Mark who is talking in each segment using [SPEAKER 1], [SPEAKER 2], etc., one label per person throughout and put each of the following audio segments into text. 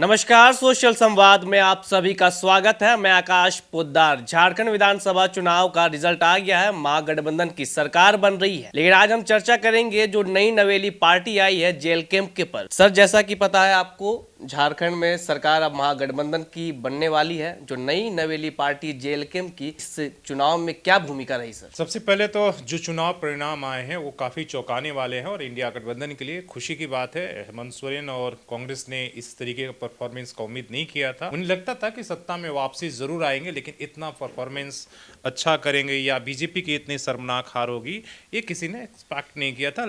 [SPEAKER 1] नमस्कार, सोशल संवाद में आप सभी का स्वागत है। मैं आकाश पोद्दार। झारखंड विधानसभा चुनाव का रिजल्ट आ गया है। महागठबंधन की सरकार बन रही है, लेकिन आज हम चर्चा करेंगे जो नई नवेली पार्टी आई है जेल कैंप के पर। सर, जैसा कि पता है आपको, झारखंड में सरकार अब महागठबंधन की बनने वाली है। जो नई नवेली पार्टी जेल कैंप की, इस चुनाव में क्या भूमिका रही सर?
[SPEAKER 2] सबसे पहले तो जो चुनाव परिणाम आए हैं वो काफ़ी चौंकाने वाले हैं और इंडिया गठबंधन के लिए खुशी की बात है। हेमंत सोरेन और कांग्रेस ने इस तरीके का परफॉर्मेंस का उम्मीद नहीं किया था। उन्हें लगता था कि सत्ता में वापसी जरूर आएंगे, लेकिन इतना परफॉर्मेंस अच्छा करेंगे या बीजेपी की इतनी शर्मनाक हार होगी, ये किसी ने एक्सपेक्ट नहीं किया था।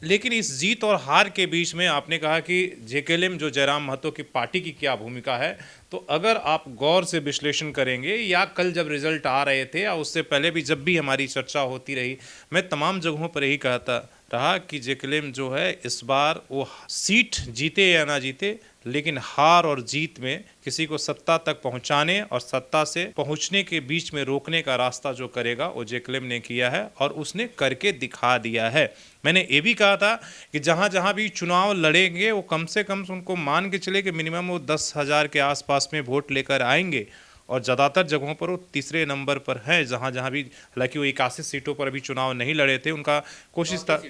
[SPEAKER 2] लेकिन इस जीत और हार के बीच में आपने कहा कि जेकेएलएम जो जयराम महतो की पार्टी की क्या भूमिका है, तो अगर आप गौर से विश्लेषण करेंगे या कल जब रिजल्ट आ रहे थे या उससे पहले भी जब भी हमारी चर्चा होती रही, मैं तमाम जगहों पर यही कहता रहा कि जेकेएलएम जो है इस बार वो सीट जीते या ना जीते, लेकिन हार और जीत में किसी को सत्ता तक पहुंचाने और सत्ता से पहुंचने के बीच में रोकने का रास्ता जो करेगा वो जेकेएलएम ने किया है और उसने करके दिखा दिया है। मैंने ये भी कहा था कि जहां जहां भी चुनाव लड़ेंगे वो कम से कम उनको मान के चले कि मिनिमम वो 10,000 के आसपास में वोट लेकर आएंगे और ज़्यादातर जगहों पर वो तीसरे नंबर पर हैं। जहां जहां भी, हालांकि वो 81 सीटों पर अभी चुनाव नहीं लड़े थे, उनका कोशिश था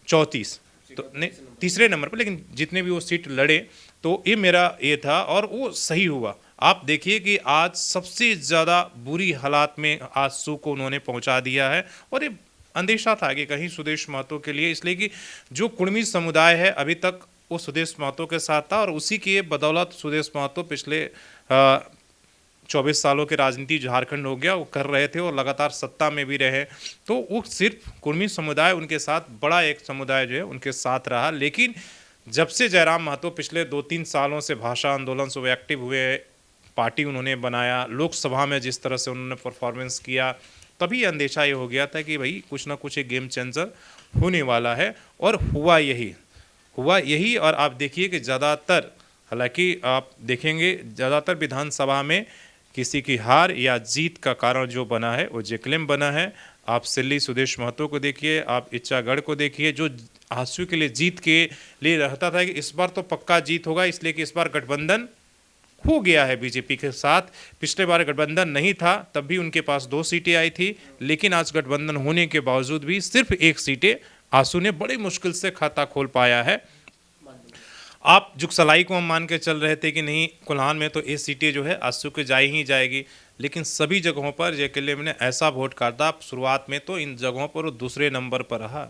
[SPEAKER 2] 34, तो नहीं तीसरे नंबर पर, लेकिन जितने भी वो सीट लड़े तो ये मेरा ये था और वो सही हुआ। आप देखिए कि आज सबसे ज़्यादा बुरी हालात में आजसू को उन्होंने पहुंचा दिया है और ये अंदेशा था कि कहीं सुदेश महतो के लिए, इसलिए कि जो कुर्मी समुदाय है अभी तक वो सुदेश महतो के साथ था और उसी की बदौलत सुदेश महतो पिछले 24 सालों की राजनीति झारखंड हो गया वो कर रहे थे और लगातार सत्ता में भी रहे। तो वो सिर्फ कुर्मी समुदाय उनके साथ, बड़ा एक समुदाय जो है उनके साथ रहा। लेकिन जब से जयराम महतो पिछले 2-3 सालों से भाषा आंदोलन से वो एक्टिव हुए, पार्टी उन्होंने बनाया, लोकसभा में जिस तरह से उन्होंने परफॉर्मेंस किया, तभी अंदेशा ये हो गया था कि भाई कुछ ना कुछ एक गेम चेंजर होने वाला है और हुआ यही। और आप देखिए कि ज़्यादातर, हालांकि आप देखेंगे ज़्यादातर विधानसभा में किसी की हार या जीत का कारण जो बना है वो जेकेएलएम बना है। आप सिल्ली सुदेश महतो को देखिए, आप इच्चागढ़ को देखिए, जो आजसू के लिए जीत के लिए रहता था कि इस बार तो पक्का जीत होगा, इसलिए कि इस बार गठबंधन हो गया है बीजेपी के साथ। पिछले बार गठबंधन नहीं था तब भी उनके पास 2 सीटें आई थी, लेकिन आज गठबंधन होने के बावजूद भी सिर्फ 1 सीटें आजसू ने बड़ी मुश्किल से खाता खोल पाया है। आप जुगसलाई को हम मान के चल रहे थे कि नहीं, कोल्हान में तो ये सीटें जो है आजसू के जा ही जाएगी, लेकिन सभी जगहों पर जेकेएलएम ने ऐसा वोट काटा। शुरुआत में तो इन जगहों पर वो दूसरे नंबर पर रहा,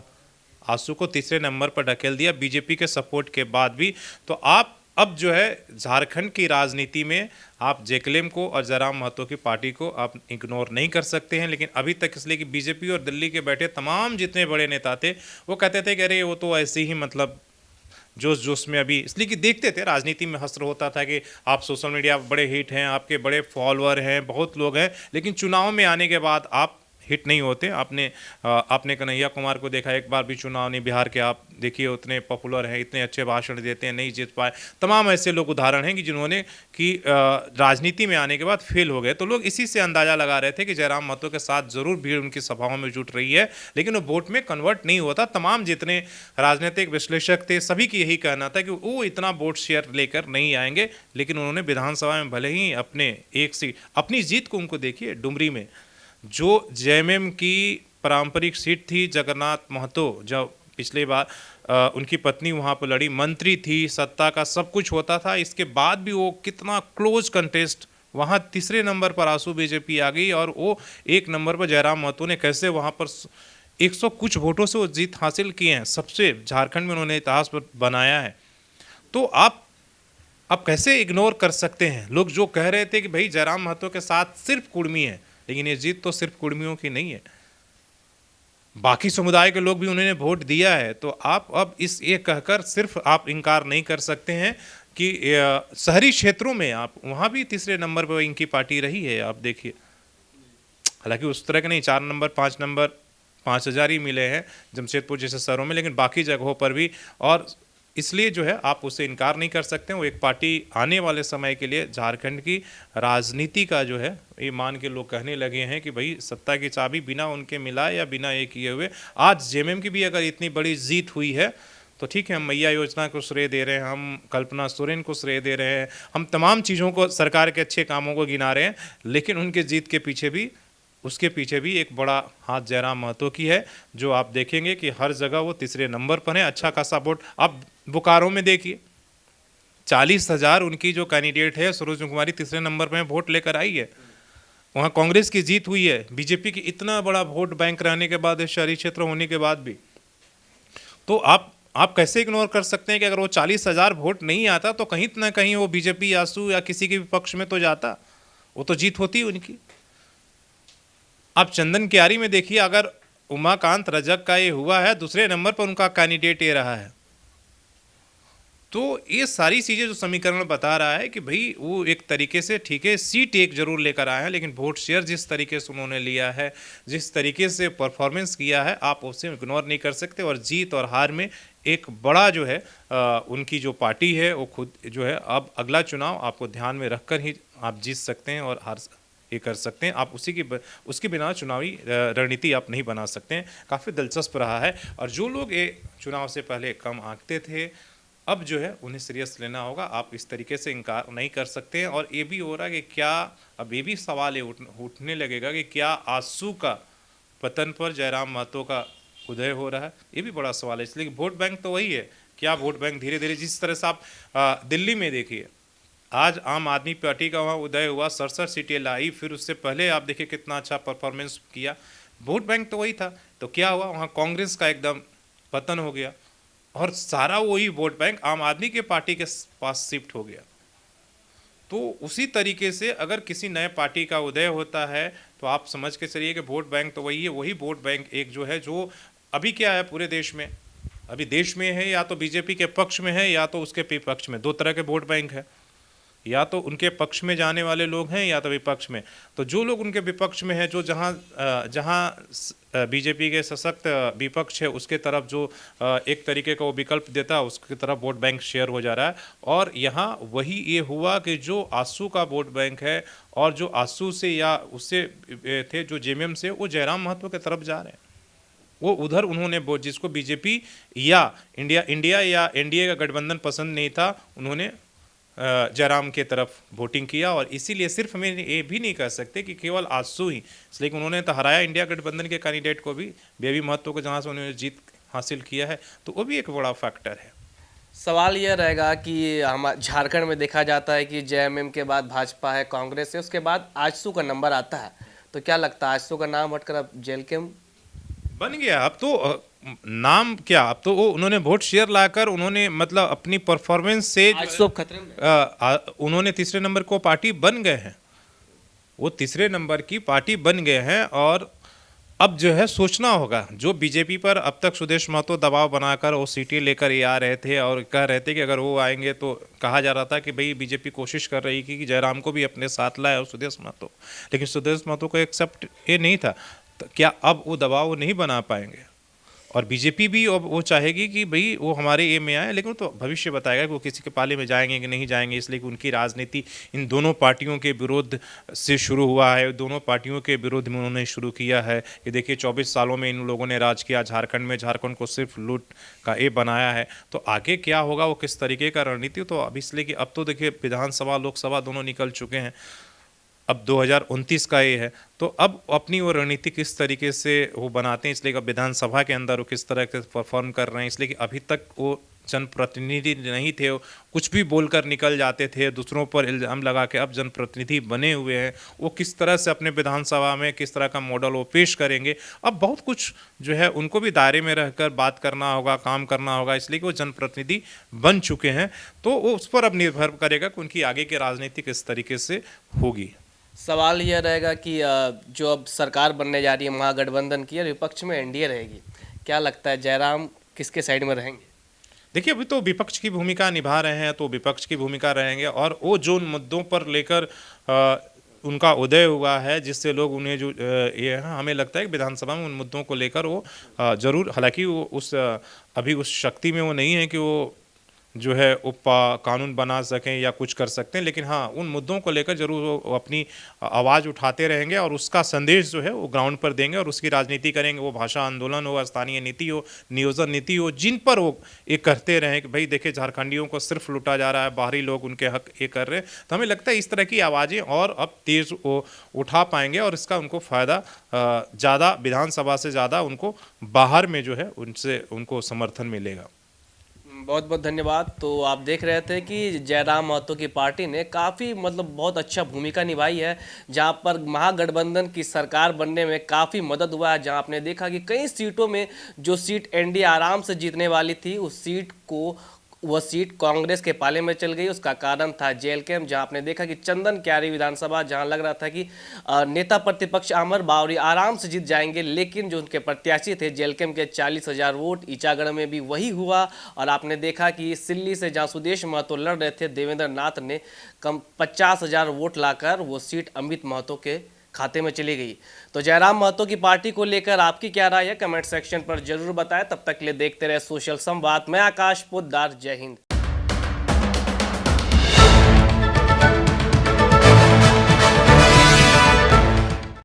[SPEAKER 2] आजसू को तीसरे नंबर पर ढकेल दिया बीजेपी के सपोर्ट के बाद भी। तो आप अब जो है झारखंड की राजनीति में आप जेकेएलएम को और जयराम महतो की पार्टी को आप इग्नोर नहीं कर सकते हैं। लेकिन अभी तक इसलिए कि बीजेपी और दिल्ली के बैठे तमाम जितने बड़े नेता थे वो कहते थे कि अरे वो तो ऐसे ही, मतलब जोश जोश में अभी, इसलिए कि देखते थे राजनीति में हस्र होता था कि आप सोशल मीडिया बड़े हिट हैं, आपके बड़े फॉलोअर हैं, बहुत लोग हैं, लेकिन चुनाव में आने के बाद आप हिट नहीं होते। आपने कन्हैया कुमार को देखा, एक बार भी चुनाव नहीं, बिहार के आप देखिए उतने पॉपुलर हैं, इतने अच्छे भाषण देते हैं, नहीं जीत पाए। तमाम ऐसे लोग उदाहरण हैं कि जिन्होंने कि राजनीति में आने के बाद फेल हो गए। तो लोग इसी से अंदाज़ा लगा रहे थे कि जयराम महतो के साथ ज़रूर भीड़ उनकी सभाओं में जुट रही है, लेकिन वो वोट में कन्वर्ट नहीं होता। तमाम जितने राजनीतिक विश्लेषक थे सभी की यही कहना था कि वो इतना वोट शेयर लेकर नहीं आएंगे। लेकिन उन्होंने विधानसभा में भले ही अपने 1 सीट, अपनी जीत को उनको देखिए डुमरी में, जो जेएमएम की पारंपरिक सीट थी, जगन्नाथ महतो जब पिछली बार उनकी पत्नी वहाँ पर लड़ी, मंत्री थी, सत्ता का सब कुछ होता था, इसके बाद भी वो कितना क्लोज कंटेस्ट, वहाँ तीसरे नंबर पर आजसू बीजेपी आ गई और वो 1 नंबर पर जयराम महतो ने कैसे वहाँ पर 100 कुछ वोटों से वो जीत हासिल किए हैं, सबसे झारखंड में उन्होंने इतिहास बनाया है। तो आप कैसे इग्नोर कर सकते हैं? लोग जो कह रहे थे कि भाई जयराम महतो के साथ सिर्फ कुर्मी है, लेकिन ये जीत तो सिर्फ कुर्मियों की नहीं है, बाकी समुदाय के लोग भी उन्होंने वोट दिया है। तो आप अब ये कहकर सिर्फ आप इनकार नहीं कर सकते हैं कि शहरी क्षेत्रों में आप वहाँ भी तीसरे नंबर पर इनकी पार्टी रही है। आप देखिए, हालांकि उस तरह के नहीं, 4 नंबर 5 नंबर 5,000 ही मिले हैं जमशेदपुर जैसे शहरों में, लेकिन बाकी जगहों पर भी। और इसलिए जो है आप उससे इनकार नहीं कर सकते। वो एक पार्टी आने वाले समय के लिए झारखंड की राजनीति का जो है ये मान के लोग कहने लगे हैं कि भाई सत्ता की चाबी बिना उनके मिला या बिना ये किए हुए। आज जेएमएम की भी अगर इतनी बड़ी जीत हुई है तो ठीक है, हम मैया योजना को श्रेय दे रहे हैं, हम कल्पना सोरेन को श्रेय दे रहे हैं, हम तमाम चीज़ों को, सरकार के अच्छे कामों को गिना रहे हैं, लेकिन उनके जीत के पीछे भी, उसके पीछे भी एक बड़ा हाथ जयराम महतो की है, जो आप देखेंगे कि हर जगह वो तीसरे नंबर पर है। अच्छा खासा वोट आप बोकारो में देखिए, 40,000 उनकी जो कैंडिडेट है सरोज कुमारी तीसरे नंबर पर वोट लेकर आई है। वहाँ कांग्रेस की जीत हुई है, बीजेपी की इतना बड़ा वोट बैंक रहने के बाद, शहरी क्षेत्र होने के बाद भी। तो आप कैसे इग्नोर कर सकते हैं कि अगर वो 40,000 वोट नहीं आता तो कहीं ना कहीं वो बीजेपी आसू या किसी के भी पक्ष में तो जाता, वो तो जीत होती उनकी। आप चंदन कियारी में देखिए, अगर उमाकांत रजक का ये हुआ है, दूसरे नंबर पर उनका कैंडिडेट ये रहा है। तो ये सारी चीज़ें जो समीकरण बता रहा है कि भाई वो एक तरीके से ठीक है, सीट एक जरूर लेकर आए हैं, लेकिन वोट शेयर जिस तरीके से उन्होंने लिया है, जिस तरीके से परफॉर्मेंस किया है, आप उसे इग्नोर नहीं कर सकते। और जीत और हार में एक बड़ा जो है उनकी जो पार्टी है वो खुद जो है, अब अगला चुनाव आपको ध्यान में रखकर ही आप जीत सकते हैं और हार ये कर सकते हैं। आप उसके बिना चुनावी रणनीति आप नहीं बना सकते हैं। काफ़ी दिलचस्प रहा है, और जो लोग ये चुनाव से पहले कम आंकते थे, अब जो है उन्हें सीरियस लेना होगा। आप इस तरीके से इनकार नहीं कर सकते हैं। और ये भी हो रहा है कि क्या, अब ये भी सवाल उठने लगेगा कि क्या आजसू का पतन पर जयराम महतो का उदय हो रहा है? ये भी बड़ा सवाल है। इसलिए वोट बैंक तो वही है, क्या वोट बैंक धीरे धीरे, जिस तरह से आप दिल्ली में देखिए, आज आम आदमी पार्टी का वहाँ उदय हुआ, 67 सीटें लाई, फिर उससे पहले आप देखिए कितना अच्छा परफॉर्मेंस किया। वोट बैंक तो वही था, तो क्या हुआ, वहाँ कांग्रेस का एकदम पतन हो गया और सारा वही वोट बैंक आम आदमी के पार्टी के पास शिफ्ट हो गया। तो उसी तरीके से अगर किसी नए पार्टी का उदय होता है तो आप समझ के चलिए कि वोट बैंक तो वही है। वही वोट बैंक एक जो है, जो अभी क्या है पूरे देश में, अभी देश में है या तो बीजेपी के पक्ष में है या तो उसके विपक्ष में। दो तरह के वोट बैंक है, या तो उनके पक्ष में जाने वाले लोग हैं या तो विपक्ष में। तो जो लोग उनके विपक्ष में हैं, जो जहां बीजेपी के सशक्त विपक्ष है उसके तरफ जो एक तरीके का वो विकल्प देता है, उसकी तरफ वोट बैंक शेयर हो जा रहा है। और यहाँ वही ये हुआ कि जो आजसू का वोट बैंक है और जो आजसू से या उससे थे जो जेएमएम से, वो जयराम महतो की तरफ जा रहे हैं। वो उधर उन्होंने वोट, जिसको बीजेपी या इंडिया या एनडीए का गठबंधन पसंद नहीं था, उन्होंने जयराम के तरफ वोटिंग किया। और इसीलिए सिर्फ हम ये भी नहीं कह सकते कि केवल आजसू ही, इसलिए उन्होंने तो हराया इंडिया गठबंधन के कैंडिडेट को भी, बेबी महतो को जहाँ से उन्होंने जीत हासिल किया है, तो वो भी एक बड़ा फैक्टर है।
[SPEAKER 1] सवाल यह रहेगा कि हम झारखंड में देखा जाता है कि जेएमएम के बाद भाजपा है, कांग्रेस है, उसके बाद आजसू का नंबर आता है। तो क्या लगता है आजसू का नाम हटकर अब जेलकेम
[SPEAKER 2] बन गया? अब तो नाम क्या, अब तो वो उन्होंने वोट शेयर लाकर उन्होंने मतलब अपनी परफॉर्मेंस से
[SPEAKER 1] आजसू अब खतरे में
[SPEAKER 2] उन्होंने तीसरे नंबर को पार्टी बन गए हैं, वो तीसरे नंबर की पार्टी बन गए हैं। और अब जो है सोचना होगा, जो बीजेपी पर अब तक सुदेश महतो दबाव बनाकर वो सीटें लेकर ये आ रहे थे और कह रहे थे कि अगर वो आएंगे, तो कहा जा रहा था कि भाई बीजेपी कोशिश कर रही थी कि जयराम को भी अपने साथ लाए और सुदेश महतो, लेकिन सुदेश महतो को एक्सेप्ट ये नहीं था। तो क्या अब वो दबाव नहीं बना पाएंगे? और बीजेपी भी अब वो चाहेगी कि भाई वो हमारे ए में आए, लेकिन वो तो भविष्य बताएगा कि वो किसी के पाले में जाएंगे कि नहीं जाएंगे। इसलिए कि उनकी राजनीति इन दोनों पार्टियों के विरोध से शुरू हुआ है, दोनों पार्टियों के विरोध में उन्होंने शुरू किया है कि देखिए 24 सालों में इन लोगों ने राज किया झारखंड में, झारखंड को सिर्फ लूट का ए बनाया है। तो आगे क्या होगा, वो किस तरीके का रणनीति, तो अब इसलिए कि अब तो देखिए विधानसभा लोकसभा दोनों निकल चुके हैं, अब 2029 का ये है, तो अब अपनी वो रणनीति किस तरीके से वो बनाते हैं, इसलिए अब विधानसभा के अंदर वो किस तरह से परफॉर्म कर रहे हैं। इसलिए कि अभी तक वो जनप्रतिनिधि नहीं थे, वो कुछ भी बोलकर निकल जाते थे, दूसरों पर इल्ज़ाम लगा के अब जनप्रतिनिधि बने हुए हैं। वो किस तरह से अपने विधानसभा में किस तरह का मॉडल वो पेश करेंगे, अब बहुत कुछ जो है उनको भी दायरे में रहकर बात करना होगा, काम करना होगा। इसलिए कि वो जनप्रतिनिधि बन चुके हैं, तो वो उस पर अब निर्भर करेगा कि उनकी आगे की राजनीति किस तरीके से होगी।
[SPEAKER 1] सवाल यह रहेगा कि जो अब सरकार बनने जा रही है महागठबंधन की और विपक्ष में एनडीए रहेगी, क्या लगता है जयराम किसके साइड में रहेंगे?
[SPEAKER 2] देखिए, अभी तो विपक्ष की भूमिका निभा रहे हैं, तो विपक्ष की भूमिका रहेंगे। और वो जो उन मुद्दों पर लेकर उनका उदय हुआ है, जिससे लोग उन्हें जो ये है, हमें लगता है कि विधानसभा में उन मुद्दों को लेकर वो जरूर, हालांकि वो अभी उस शक्ति में वो नहीं है कि वो जो है कानून बना सकें या कुछ कर सकते हैं, लेकिन हाँ उन मुद्दों को लेकर जरूर वो अपनी आवाज़ उठाते रहेंगे और उसका संदेश जो है वो ग्राउंड पर देंगे और उसकी राजनीति करेंगे। वो भाषा आंदोलन हो, स्थानीय नीति हो, नियोजन नीति हो, जिन पर वो ये करते रहें कि भाई देखिए झारखंडियों को सिर्फ लूटा जा रहा है, बाहरी लोग उनके हक ये कर रहे हैं। तो हमें लगता है इस तरह की आवाज़ें और अब तेज उठा पाएंगे और इसका उनको फ़ायदा ज़्यादा, विधानसभा से ज़्यादा उनको बाहर में जो है उनसे उनको समर्थन मिलेगा।
[SPEAKER 1] बहुत बहुत धन्यवाद। तो आप देख रहे थे कि जयराम महतो की पार्टी ने काफ़ी बहुत अच्छा भूमिका निभाई है, जहां पर महागठबंधन की सरकार बनने में काफ़ी मदद हुआ है। जहां आपने देखा कि कई सीटों में जो सीट एनडीए आराम से जीतने वाली थी, उस सीट को वह सीट कांग्रेस के पाले में चल गई। उसका कारण था जेल कैंप, जहां आपने देखा कि चंदन क्यारी विधानसभा, जहां लग रहा था कि नेता प्रतिपक्ष अमर बावरी आराम से जीत जाएंगे, लेकिन जो उनके प्रत्याशी थे जेल कैंप के 40,000 वोट, ईचागढ़ में भी वही हुआ। और आपने देखा कि सिल्ली से जहां सुदेश महतो लड़ रहे थे, देवेंद्र नाथ ने कम 50,000 वोट लाकर वो सीट अमित महतो के खाते में चली गई। तो जयराम महतो की पार्टी को लेकर आपकी क्या राय है, कमेंट सेक्शन पर जरूर बताएं। तब तक के लिए देखते रहे सोशल संवाद। मैं आकाश पोद्दार, जय हिंद।